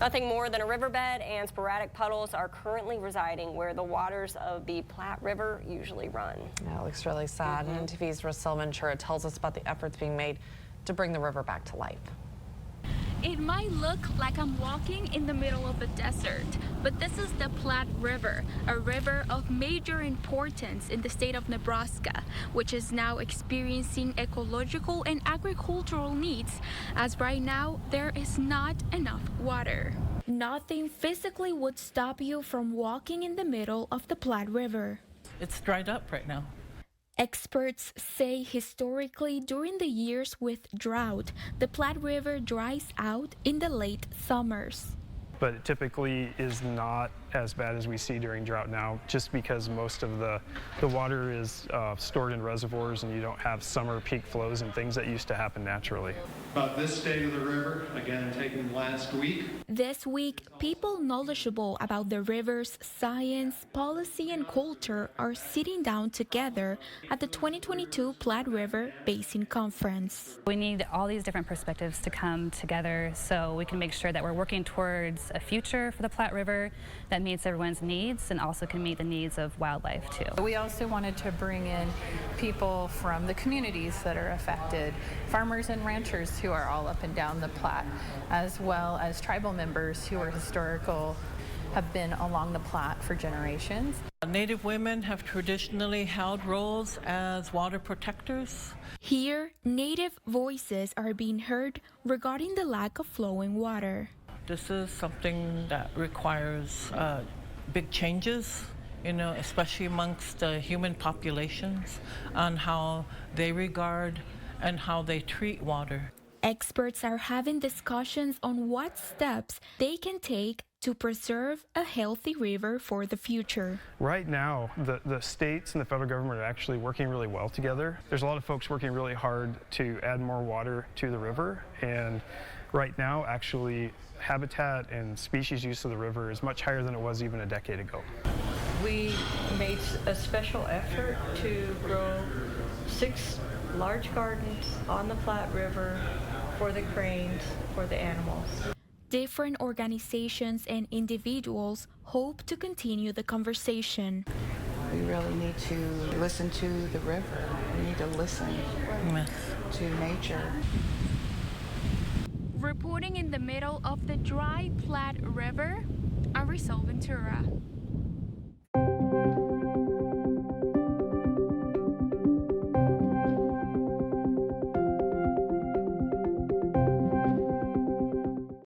Nothing more than a riverbed and sporadic puddles are currently residing where the waters of the Platte River usually run. Yeah, it looks really sad. And TV's Risell Ventura tells us about the efforts being made to bring the river back to life. It might look like I'm walking in the middle of a desert, but this is the Platte River, a river of major importance in the state of Nebraska, which is now experiencing ecological and agricultural needs, as right now there is not enough water. Nothing physically would stop you from walking in the middle of the Platte River. It's dried up right now. Experts say historically during the years with drought, the Platte River dries out in the late summers. But it typically is not as bad as we see during drought now, just because most of the water is stored in reservoirs and you don't have summer peak flows and things that used to happen naturally. About this state of the river, again taken last week. This week, people knowledgeable about the river's science, policy, and culture are sitting down together at the 2022 Platte River Basin Conference. We need all these different perspectives to come together so we can make sure that we're working towards a future for the Platte River that meets everyone's needs and also can meet the needs of wildlife too. We also wanted to bring in people from the communities that are affected, farmers and ranchers who are all up and down the Platte, as well as tribal members who are have been along the Platte for generations. Native women have traditionally held roles as water protectors. Here, Native voices are being heard regarding the lack of flowing water. This is something that requires big changes, especially amongst the human populations on how they regard and how they treat water. Experts are having discussions on what steps they can take to preserve a healthy river for the future. Right now, the states and the federal government are actually working really well together. There's a lot of folks working really hard to add more water to the river, and right now, actually, habitat and species use of the river is much higher than it was even a decade ago. We made a special effort to grow 6 large gardens on the Platte River for the cranes, for the animals. Different organizations and individuals hope to continue the conversation. We really need to listen to the river. We need to listen to nature. Reporting in the middle of the dry Platte River, I'm Risell Ventura.